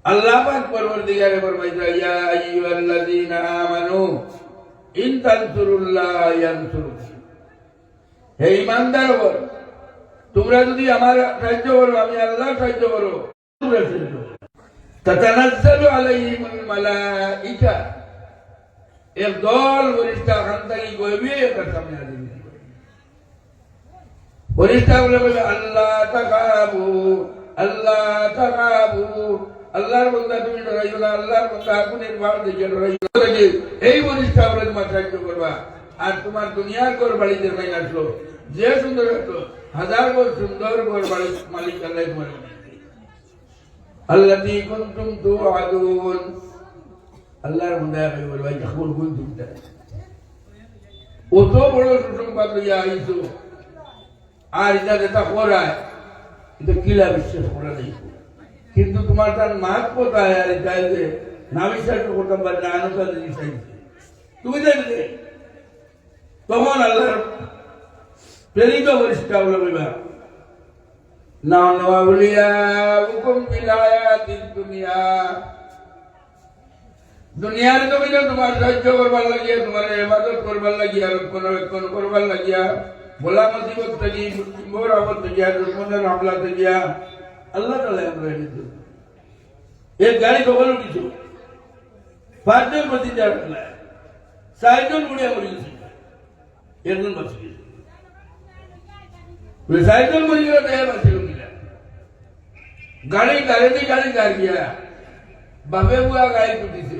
আল্লাহ পাক পরবর্তীকারে ফরমাইছে ইয়া আইয়ুহাল্লাযীনা আমানু ইন তানসুরুল্লাহ ইয়ানসুরকুম। হে ঈমানদারগণ, তোমরা যদি আমার সাহায্য করো, আমি আল্লাহ সাহায্য করো। তাতানাজ্জালু আলাইহিমুল মালাইকা, এক দল ফেরেশতা ওখান থেকে গইবে তার সামনে হাজির হবে। ফেরেশতাগুলো বলবে আল্লাহ তাকাবু, আল্লাহ তাকাবু, আল্লাহর বান্দা তুমি ডরাইও না, আল্লাহর বান্দা আপনের ভাব দেখে ডরাইও না। এই ফেরেশতাগুলো তোমার সাহায্য করবা। আর তোমার দুনিয়ার ঘর বাড়িতে নাই আসলো, যে সুন্দর আসলো, হাজার ঘর সুন্দর ঘর বাড়ির মালিক আল্লাহ তোমার আল্লাযী কুনতুম তুআদুন। আল্লাহর বান্দা বলবে ভাই যখন কুনতুম, অত বড় সুসংবাদ লইয়া আইছো, আর এটা যেটা করায় এটা কিলা বিশ্বাস করা নেই। কিন্তু তোমার তার মাত কোথায়, আর এটা যে না বিশ্বাস করতাম পারি না, আনুকা জিনিস তুমি দেখবে। তখন আল্লাহর প্রেরিত ফেরেশতা বলবে নাহনু আউলিয়াউকুম ফিল হায়াতিদ দুনিয়া, দুনিয়ার জমিনে তোমার সাহায্য করবার লাগিয়া, তোমার ইবাদত করবার লাগিয়া, রক্ষণাবেক্ষণ করবার লাগিয়া, বলা মুসিবত থেকে, বড় আপদ থেকে, দুশ্মনের হামলা থেকে আল্লাহ তাআলা আমরা এনেছেন। এক গাড়ি কখন উঠেছ, 5 জন প্যাসেঞ্জার, 4 জন বুড়িয়া মরে গেছে, একজন বাঁচে গেছে। 4 জন মরে গেল, তাই বাঁচল কিনা? গাড়ি গাড়ি গিয়া বাপে বুয়া গাড়ি টুটিছে,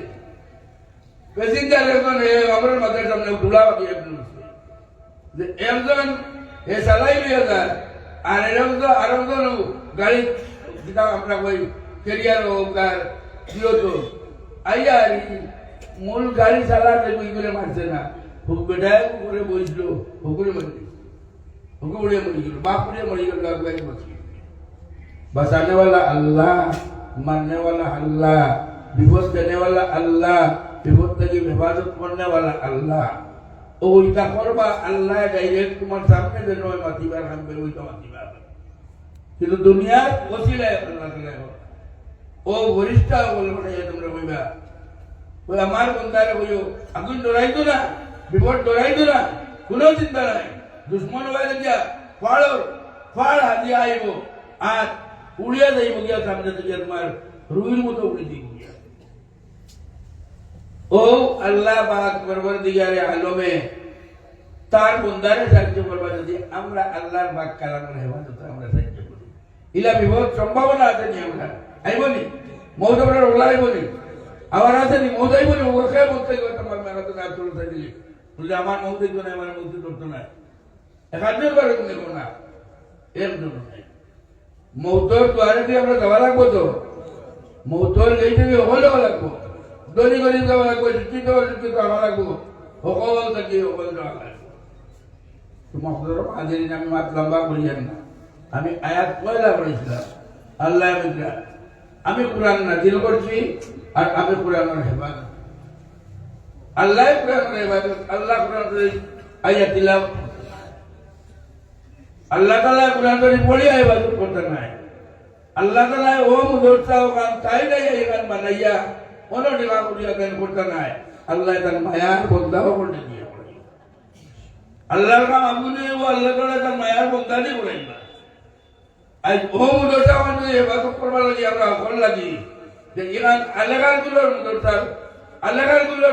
প্যাসেঞ্জার একজন আমার মাথার সামনে ধুলা বাকি একজন এ চালাই লইয়া যায়, আর আরেকজন গাড়ি যেটা আমরা কই কেরিয়ার হোক আর কিয়ত আইয়া মূল গাড়ি চালাতে বই করে মারছে না, হুক বেটায় করে বইছিল, হুকুরে মরি, হুকু উড়িয়ে মরি গেল, বাপ উড়িয়ে মরি গেল, গাড়ি বাঁচি। बचाने वाला अल्लाह, मारने वाला अल्लाह, विपद देने वाला अल्लाह, विपद की हिफाजत करने वाला अल्लाह। ओ इता करबा अल्लाह डायरेक्ट तुम्हारे सामने देनो है मातीबार हम पे, वही तो मातीबार কিন্তু দুনিয়া ওসিলায় আল্লাহ তাআলা ও বরিষ্ঠ বলবো না তোমরা কইবা ওই আমার বন্দারে কইও আগুন ডরাইতো না, বিপদ ডরাইতো না, কোনো চিন্তা নাই। দুশ্মন হয়ে গিয়া ফাড় হাতিয়া আইব আর উড়িয়া যাইব গিয়া সামনে থেকে তোমার রুইর মতো উড়ে দিব গিয়া। ও আল্লাহ পাক পরবর্তীকারে আলমে তার বন্দারে সাহায্য করবা যদি আমরা আল্লাহর পাক কালামের হেফাজত আমরা সাহায্য করি। ইলা বিপদ সম্ভাবনা আছে নি, আমরা আইবনি মৌত আপনার ওলা আইবনি, আবার আছে নি মৌত আইবনি, ওকে মৌত তোমার মেহনত না চলতে দিলি বুঝলে আমার মৌত হইতো না, আমার মৌত করতো না, একাধের বারে তুমি দেখো না, এর জন্য মৌতর দ্বারে দিয়ে আমরা যাওয়া লাগবো, তো মৌতর গেইতে দিয়ে হলে লাগবো, দলি গলি যাওয়া লাগবো, শিক্ষিত যাওয়া লাগবো, সকল থাকি সকল যাওয়া লাগবো। তোমার হাজিরিন আমি মাত লম্বা করিয়েন না, আমি আয়াত পয়লা পড়েছিলাম। আল্লাহ আমি কোরআন নাজিল করছি আর আমি কোরআনের হেফাজত, আল্লাহ কোরআনের হেফাজত, আল্লাহ কোরআনের আয়াত দিলাম, আল্লাহ তাআলা কোরআন শরীফ পড়িয়া ইবাদত করতে নাই। আল্লাহ তাআলা ও মুদরসা ও গান তাই নাই এই গান বানাইয়া কোন টিকা করিয়া গান করতে নাই। আল্লাহ তার মায়ার বন্দাও করতে দিয়ে পড়ে, আল্লাহর কাম আগুনে ও আল্লাহ তাআলা তার মায়ার বন্দানি করেন না। আজ ও মুদরসা মানে ইবাদত করবার লাগি আমরা কোন লাগি যে ইরান আলাগালগুলোর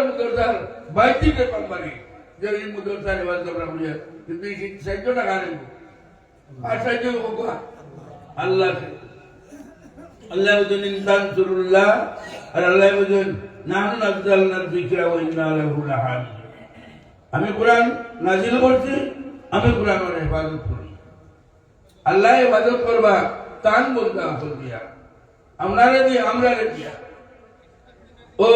মুদরসার বাইতিকে পাম্পারি যে এই মুদরসার ইবাদত আমরা করিয়া, কিন্তু এই সাহায্য টাকা নেব আর সাহায্য হোক আল্লাহ। আল্লাহ বলেন ইনতানসুরুল্লাহ, আর আল্লাহ বলেন নাহনু নাযালনা যিকরা ওয়া ইন্না লাহু লাহাফিজুন। আমি কোরআন নাজিল করছি, আমি কোরআনের হেফাজত করি। আল্লাহ হেফাজত করবা তান বলতে আসল দিয়া আমরা রে দিয়া ও